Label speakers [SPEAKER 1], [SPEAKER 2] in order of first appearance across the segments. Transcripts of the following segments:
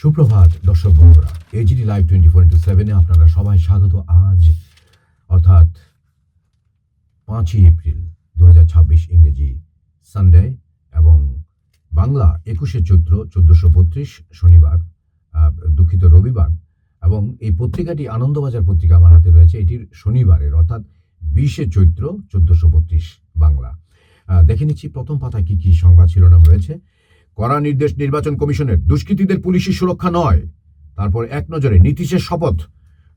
[SPEAKER 1] সুপ্রভাত দর্শক বন্ধুরা, এজিডি লাইভ 24/7 আপনারা সবাই স্বাগত। আজ অর্থাৎ 5ই এপ্রিল 2026 ইংরেজি সানডে এবং বাংলা 21শে চৈত্র 1432 শনিবার, দুঃখিত রবিবার। এবং এই পত্রিকাটি আনন্দবাজার পত্রিকা আমার হাতে রয়েছে। এটির শনিবারের অর্থাৎ 20শে চৈত্র 1432 বাংলা। দেখে নিচ্ছি প্রথম পাতায় কি কি সংবাদ শিরোনাম রয়েছে। কড়া নির্দেশ নির্বাচন কমিশনের, দুষ্কৃতীদের পুলিশি সুরক্ষা নয়। তারপর এক নজরে নীতিশের শপথ,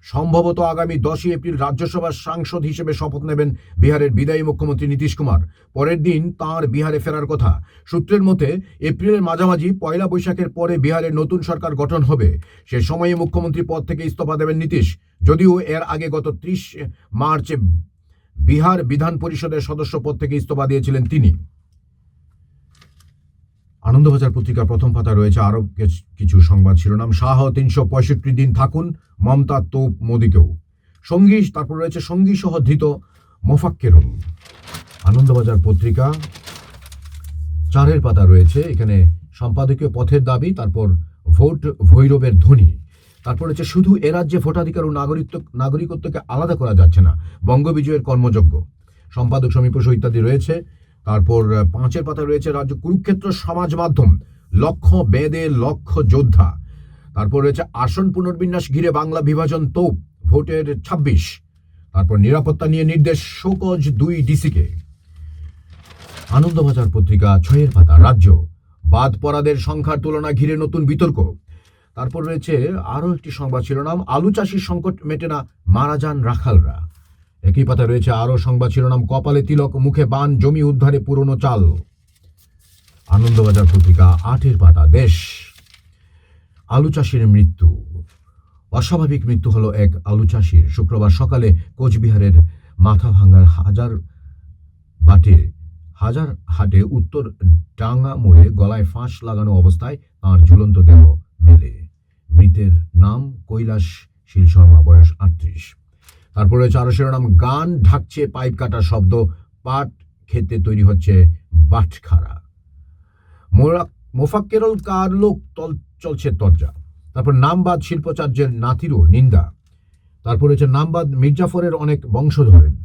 [SPEAKER 1] সম্ভবত আগামী 10ই এপ্রিল রাজ্যসভার সাংসদ হিসেবে শপথ নেবেন বিহারের বিদায়ী মুখ্যমন্ত্রী নীতিশ কুমার। পরের দিন তাঁর বিহারে ফেরার কথা। সূত্রের মতে এপ্রিলের মাঝামাঝি পয়লা বৈশাখের পরে বিহারের নতুন সরকার গঠন হবে। সে সময়ে মুখ্যমন্ত্রী পদ থেকে ইস্তফা দেবেন নীতিশ। যদিও এর আগে গত 30 মার্চে বিহার বিধান পরিষদের সদস্য পদ থেকে ইস্তফা দিয়েছিলেন তিনি। আনন্দবাজার পত্রিকার প্রথম পাতা রয়েছে আরো কিছু সংবাদ শিরোনাম। শাহ 365 দিন থাকুন, মমতা তোপ মোদীকেও। সঙ্গী, তারপর রয়েছে সঙ্গী সহ ধৃত মোফাক্কেরুল। আনন্দবাজার পত্রিকা 4 পাতা রয়েছে, এখানে সম্পাদকীয় পথের দাবি, তারপর ভোট ভৈরবের ধ্বনি, তারপর হচ্ছে শুধু এ রাজ্যে ভোটাধিকার ও নাগরিকত্বকে আলাদা করা যাচ্ছে না, বঙ্গবিজয়ের কর্মযজ্ঞ, সম্পাদক সমীপস ইত্যাদি রয়েছে। তারপর 5 পাতা রয়েছে রাজ্য কুরুক্ষেত্র সমাজ মাধ্যম, লক্ষ্য বেদে লক্ষ্য যোদ্ধা। তারপর রয়েছে আসন পুনর্বিন্যাস ঘিরে বাংলা বিভাজন তোপ, ভোটের 26। তারপর নিরাপত্তা নিয়ে নির্দেশ, শোকজ 2 ডিসিকে। আনন্দবাজার পত্রিকা 6 পাতা রাজ্য বাদ পড়াদের সংখ্যার তুলনা ঘিরে নতুন বিতর্ক। তারপর রয়েছে আরো একটি সংবাদ শিরোনাম, আলু চাষির সংকট মেটে না, মারা যান রাখালরা। একই পাতা রয়েছে আরো সংবাদ শিরোনাম, কপালে তিলক মুখে বান, জমি উদ্ধারে পুরনো চাল। আনন্দবাজার পত্রিকা 8 পাতা দেশ, আলু চাষির মৃত্যু, অস্বাভাবিক মৃত্যু হলো এক আলু চাষির। শুক্রবার সকালে কোচবিহারের মাথাভাঙ্গার হাজার হাটে উত্তর ডাঙ্গা মোড়ে গলায় ফাঁস লাগানো অবস্থায় তাঁর ঝুলন্ত দেহ মেলে। মৃতের নাম কৈলাস শীল শর্মা, বয়স 38। তারপর রয়েছে আরো শিরোনাম, গান ঢাকছে পাইপ কাটার শব্দ, পাট খেতে তৈরি হচ্ছে বাটখারা। মোফাক্কেরুল কার লোক চলছে তরজা। তারপর নামবাদ শিল্পাচার্যের নাতিরও নিন্দা। তারপর রয়েছে নামবাদ মির্জাফরের অনেক বংশধরের।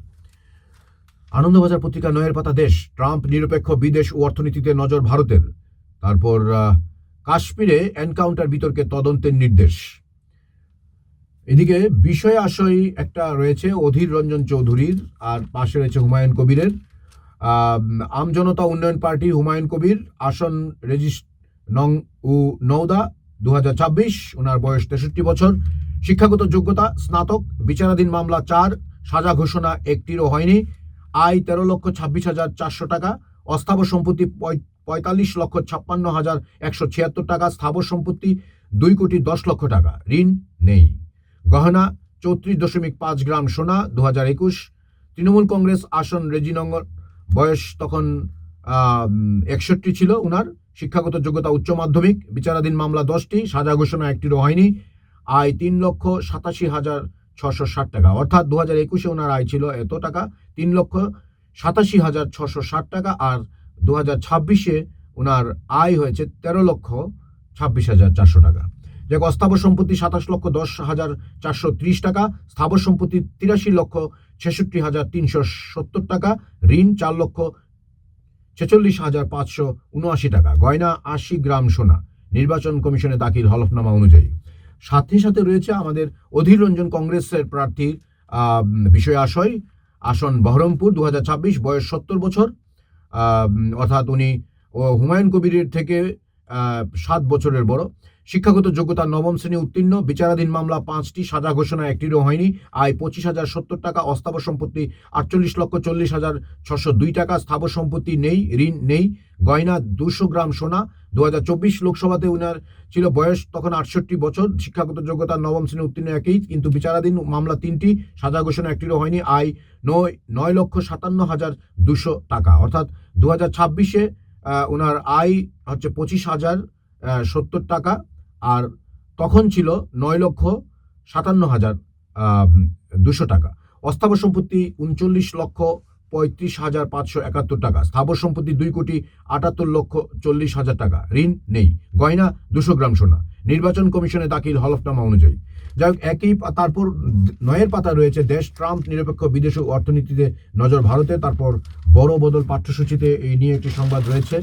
[SPEAKER 1] আনন্দবাজার পত্রিকা 9 পাতা দেশ, ট্রাম্প নিরপেক্ষ বিদেশ ও অর্থনীতিতে নজর ভারতের। তারপর কাশ্মীরে এনকাউন্টার বিতর্কে তদন্তের নির্দেশ। এদিকে বিষয় আশয় একটা রয়েছে অধীর রঞ্জন চৌধুরীর, আর পাশে রয়েছে হুমায়ুন কবিরের। আমজনতা উন্নয়ন পার্টি হুমায়ুন কবির, আসন নং উ নওদা 2026, ওনার বয়স 63 বছর, শিক্ষাগত যোগ্যতা স্নাতক, বিচারাধীন মামলা 4, সাজা ঘোষণা একটিরও হয়নি, আয় 13,26,400 টাকা, অস্থাবর সম্পত্তি 45,56,176 টাকা, স্থাবর সম্পত্তি 2,10,00,000 টাকা, ঋণ নেই, গহনা 34.5 গ্রাম সোনা 2021। তৃণমূল কংগ্রেস আসন রেজিনগর, বয়স তখন 61 ছিল উনার, শিক্ষাগত যোগ্যতা উচ্চ মাধ্যমিক, বিচারাধীন মামলা 10টি, সাজা ঘোষণা একটিরও হয়নি, আয় 3,87,660 টাকা। অর্থাৎ 2021-এ ওনার আয় ছিল এত টাকা, 3,87,660 টাকা, আর 2026-এ ওনার আয় হয়েছে 13,26,400 টাকা। যে অস্থাবর সম্পত্তি 27,10,430 টাকা, স্থাবর সম্পত্তি 83,66,370 টাকা, ঋণ 4,46,579 টাকা, গয়না 80 গ্রাম সোনা, নির্বাচন কমিশনে দাখিল হলফনামা অনুযায়ী। সাথে সাথে রয়েছে আমাদের অধীর রঞ্জন কংগ্রেসের প্রার্থীর বিষয় আশয়, আসন বহরমপুর 2026, বয়স 70 বছর, অর্থাৎ উনি হুমায়ুন কবিরের থেকে 7 বছরের বড়, শিক্ষাগত যোগ্যতা নবম শ্রেণী উত্তীর্ণ, বিচারাধীন মামলা 5টি, সাজা ঘোষণা একটিরও হয়নি, আয় 25,070 টাকা, অস্থাবর সম্পত্তি 48,40,602 টাকা, স্থাবর সম্পত্তি নেই, ঋণ নেই, গয়না 200 গ্রাম সোনা। 2024 লোকসভাতে উনার ছিল, বয়স তখন 68 বছর, শিক্ষাগত যোগ্যতা নবম শ্রেণী উত্তীর্ণ একই, কিন্তু বিচারাধীন মামলা 3টি, সাজা ঘোষণা একটিরও হয়নি, আয় 9,57,200 টাকা। অর্থাৎ 2026-এ ওনার আয় হচ্ছে 25,070 টাকা, আর তখন ছিল 9,57,200 টাকা। অস্থাবর সম্পত্তি 39,35,571 টাকা, স্থাবর সম্পত্তি 2,78,40,000 টাকা, ঋণ নেই, গয়না 200 গ্রাম সোনা, নির্বাচন কমিশনে দাখিল হলফনামা অনুযায়ী। যাই হোক, একই তারপর 9 পাতা রয়েছে দেশ ট্রাম্প নিরপেক্ষ বিদেশ ও অর্থনীতিতে নজর ভারতে। তারপর বড় বদল পাঠ্যসূচিতে এই নিয়ে একটি সংবাদ রয়েছে।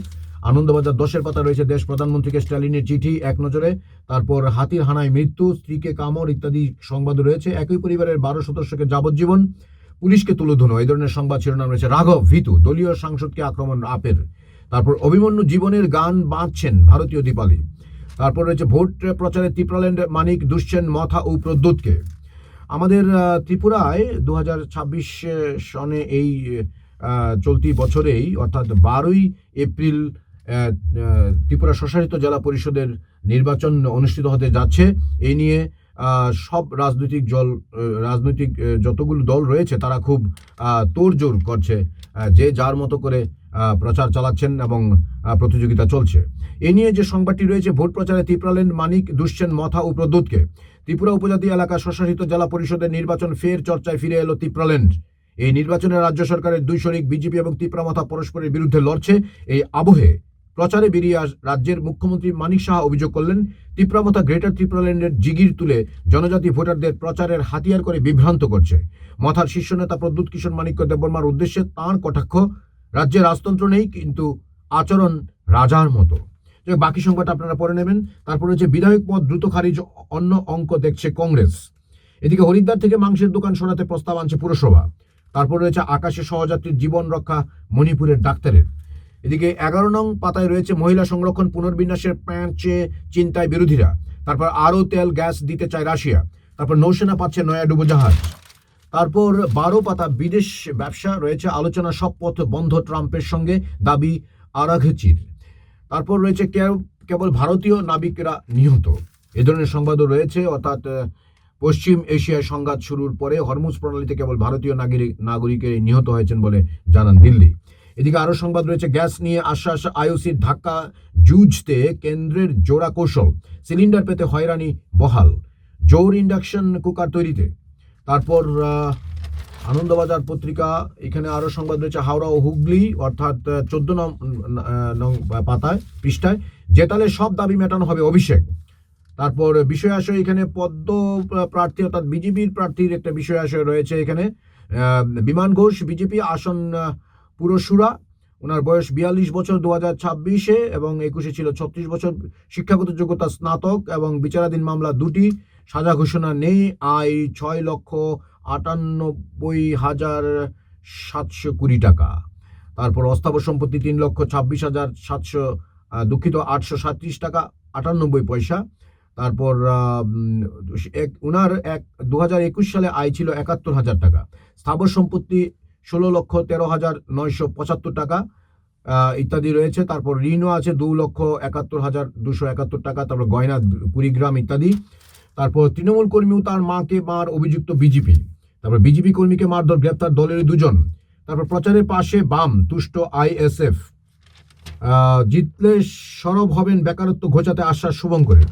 [SPEAKER 1] আনন্দবাজার 10 পাতা রয়েছে দেশ প্রধানমন্ত্রীকে স্ট্যালিনের চিঠি এক নজরে। তারপর হাতির হানায় মৃত্যু, স্ত্রীকে কামড় ইত্যাদি সংবাদ রয়েছে। একই পরিবারের 12 সদস্যকে যাবজ্জীবন, পুলিশকে তুলোধুনো, এই ধরনের সংবাদ শিরোনাম রয়েছে। রাঘব ভীতু, দলীয় সাংসদকে আক্রমণ আপের। তারপর অভিমন্যু জীবনের গান বাঁধছেন ভারতীয় দীপালি। তারপর রয়েছে ভোট প্রচারে ত্রিপুরাল্যান্ড মানিক দুষছেন মথা ও প্রদ্যুৎকে। আমাদের ত্রিপুরায় 2026 সনে এই চলতি বছরেই অর্থাৎ 12ই এপ্রিল ত্রিপুরা স্বশাসিত জেলা পরিষদের নির্বাচন অনুষ্ঠিত হতে যাচ্ছে। এই নিয়ে সব রাজনৈতিক যতগুলো দল রয়েছে তারা খুব তোড়জোড় করছে, যে যার মতো করে প্রচার চালাচ্ছেন এবং প্রতিযোগিতা চলছে। এ নিয়ে যে সংবাদটি রয়েছে, ভোট প্রচারে ত্রিপুরাল্যান্ড মানিক দুষছেন মথা ও প্রদ্যুৎকে। ত্রিপুরা উপজাতি এলাকা স্বশাসিত জেলা পরিষদের নির্বাচন ফের চর্চায় ফিরে এলো ত্রিপুরাল্যান্ড। এই নির্বাচনে রাজ্য সরকারের দুই শরিক বিজেপি এবং ত্রিপুরামথা পরস্পরের বিরুদ্ধে লড়ছে। এই আবহে প্রচারে বেরিয়ে রাজ্যের মুখ্যমন্ত্রী মানিক সাহা অভিযোগ করলেন, ত্রিপুরামথা গ্রেটার ত্রিপুরাল্যান্ডের জিগির তুলে জনজাতি ভোটারদের প্রচারের হাতিয়ার করে বিভ্রান্ত করছে। মথার শীর্ষ নেতা প্রদ্যুৎ কিশোর মানিক্য দেববর্মার উদ্দেশ্যে তাঁর কটাক্ষ, রাজ্যে রাজতন্ত্র নেই কিন্তু আচরণ রাজার মতো। বাকি সংবাদটা আপনারা পড়ে নেবেন। তারপর হচ্ছে বিধায়ক পদ দ্রুত খারিজ, অন্য অঙ্ক দেখছে কংগ্রেস। এদিকে হরিদ্বার থেকে মাংসের দোকান সরাতে প্রস্তাব আনছে পুরসভা। তারপর রয়েছে আকাশে সহযাত্রীর জীবন রক্ষা মণিপুরের ডাক্তারের। এদিকে 11 নং পাতায় রয়েছে মহিলা সংরক্ষণ পুনর্বিন্যাসের প্যাঁচে চিন্তায় বিরোধীরা। তারপর আরও তেল গ্যাস দিতে চায় রাশিয়া। তারপর নৌসেনা পাচ্ছে নয়া ডুবোজাহাজ। তারপর 12 পাতা বিদেশ ব্যবসা রয়েছে, আলোচনা সব পথ বন্ধ ট্রাম্পের সঙ্গে, দাবি আরাঘচির। তারপর রয়েছে কেবল ভারতীয় নাবিকরা নিহত, এ ধরনের সংবাদও রয়েছে। অর্থাৎ পশ্চিম এশিয়ায় সংঘাত শুরুর পরে হরমুজ প্রণালীতে কেবল ভারতীয় নাগরিকের নিহত হয়েছেন বলে জানান দিল্লি। এদিকে আরও সংবাদ রয়েছে, গ্যাস নিয়ে আশ্বাস আইওসির ধাক্কা জুঝতে কেন্দ্রের জোড়া কৌশল, সিলিন্ডার পেতে হয়রানি বহাল, জোর ইন্ডাকশন কুকার তৈরিতে। তারপর আনন্দবাজার পত্রিকা, এখানে আরও সংবাদ রয়েছে হাওড়া ও হুগলি, অর্থাৎ 14 নং পাতায় পৃষ্ঠায়, জেতালে সব দাবি মেটানো হবে অভিষেক। তারপর বিষয় আশয়, এখানে পদ্ম প্রার্থী অর্থাৎ বিজেপির প্রার্থীর একটা বিষয় আশয় রয়েছে। এখানে বিমান ঘোষ বিজেপি আসন পুরসুরা, ওনার বয়স 42 বছর 2026-এ এবং 21-এ ছিল 36 বছর, শিক্ষাগত যোগ্যতা স্নাতক এবং বিচারাধীন মামলা 2টি, সাজা ঘোষণা নেই, আয় 6,98,720 টাকা। তারপর অস্থাবর সম্পত্তি 3,26,700 837 টাকা 98 পয়সা। তারপর ওনার 2021 সালে আয় ছিল 71,000 টাকা। স্থাবর সম্পত্তি 16,13,975 টাকা ইত্যাদি রয়েছে। তারপর ঋণও আছে 2,71,271 টাকা। তারপর গয়না 20 গ্রাম ইত্যাদি। তারপর তৃণমূল কর্মী ও তার মাকে মার অভিযুক্ত বিজেপি। তারপর বিজেপি কর্মীকে মারধর, গ্রেপ্তার দলের 2 জন। তারপর প্রচারের পাশে বাম, তুষ্ট আইএসএফ। জিতলে সরব হবেন বেকারত্ব ঘোচাতে আশ্বাস শুভঙ্করের।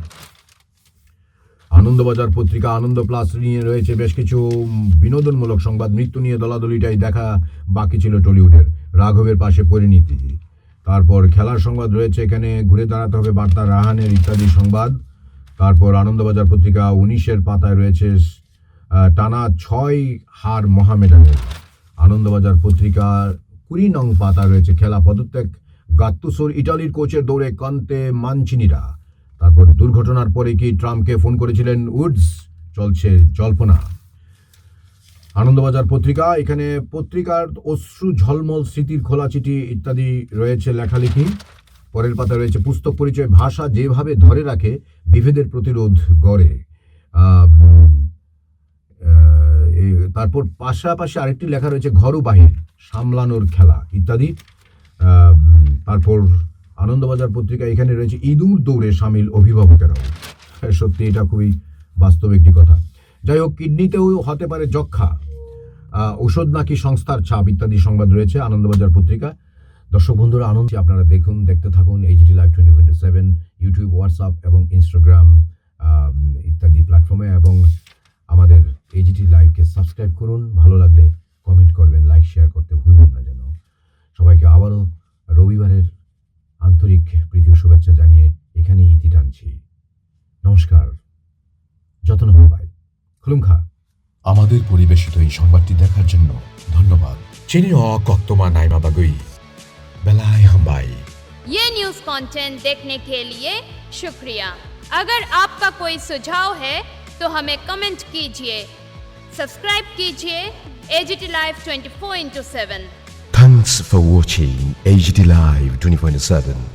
[SPEAKER 1] আনন্দবাজার পত্রিকা আনন্দ প্লাস নিয়ে রয়েছে বেশ কিছু বিনোদনমূলক সংবাদ। মৃত্যু নিয়ে দলাদলিটাই দেখা বাকি ছিল টলিউডের, রাঘবের পাশে পরিণীতি। তারপর খেলার সংবাদ রয়েছে, এখানে ঘুরে দাঁড়াতে হবে বার্তা রাহানের ইত্যাদি সংবাদ। তারপর আনন্দবাজার পত্রিকা 19-এর পাতায় রয়েছে টানা 6 হার মোহামেডানের। আনন্দবাজার পত্রিকা 20 নং পাতা রয়েছে খেলা, পদত্যাগ গাত্তুসোর, ইটালির কোচের দৌড়ে কন্তে মানচিনিরা। তারপর দুর্ঘটনার পরে কি ট্রাম্পকে ফোন করেছিলেন উডস, চলছে জল্পনা। আনন্দবাজার পত্রিকা, এখানে পত্রিকার অশ্রু ঝলমল স্মৃতির খোলা চিঠি ইত্যাদি রয়েছে লেখালেখি। পরের পাতা রয়েছে পুস্তক পরিচয়, ভাষা যেভাবে ধরে রাখে বিভেদের প্রতিরোধ গড়ে। তারপর পাশাপাশি আরেকটি লেখা রয়েছে ঘর ও বাহির সামলানোর খেলা ইত্যাদি। তারপর আনন্দবাজার পত্রিকা, এখানে রয়েছে ইঁদুর দৌড়ে সামিল অভিভাবকেরাও। সত্যি এটা খুবই বাস্তব একটি কথা। যাই হোক, কিডনিতেও হতে পারে যক্ষা, ওষুধ নাকি সংস্থার চাপ ইত্যাদি সংবাদ রয়েছে আনন্দবাজার পত্রিকা। দর্শক বন্ধুরা, আপনারা দেখতে থাকুন এইচডি লাইভ 24/7 ইউটিউব, হোয়াটসঅ্যাপ এবং ইনস্টাগ্রাম ইত্যাদি প্ল্যাটফর্মে, এবং আমাদের এইচডি লাইভকে সাবস্ক্রাইব করুন। ভালো লাগলে কমেন্ট করবেন, লাইক শেয়ার করতে ভুলবেন না যেন। সবাইকে আবারও রবিবারের আন্তরিক প্রীতি শুভেচ্ছা জানিয়ে এখানেই ইতি টানছি। নমস্কার, যতন হবাই খুলুমখা। আমাদের পরিবেশিত এই সংবাদটি দেখার জন্য ধন্যবাদ। চিনি কক্তমা নাইমা বাগুই বেলায় হাম্বাই।
[SPEAKER 2] ये न्यूज़ कंटेंट देखने के लिए शुक्रिया। अगर आपका कोई सुझाव है तो हमें कमेंट कीजिए, सब्सक्राइब कीजिए AGT Live 24/7।
[SPEAKER 3] Thanks for watching AGT Live 24/7.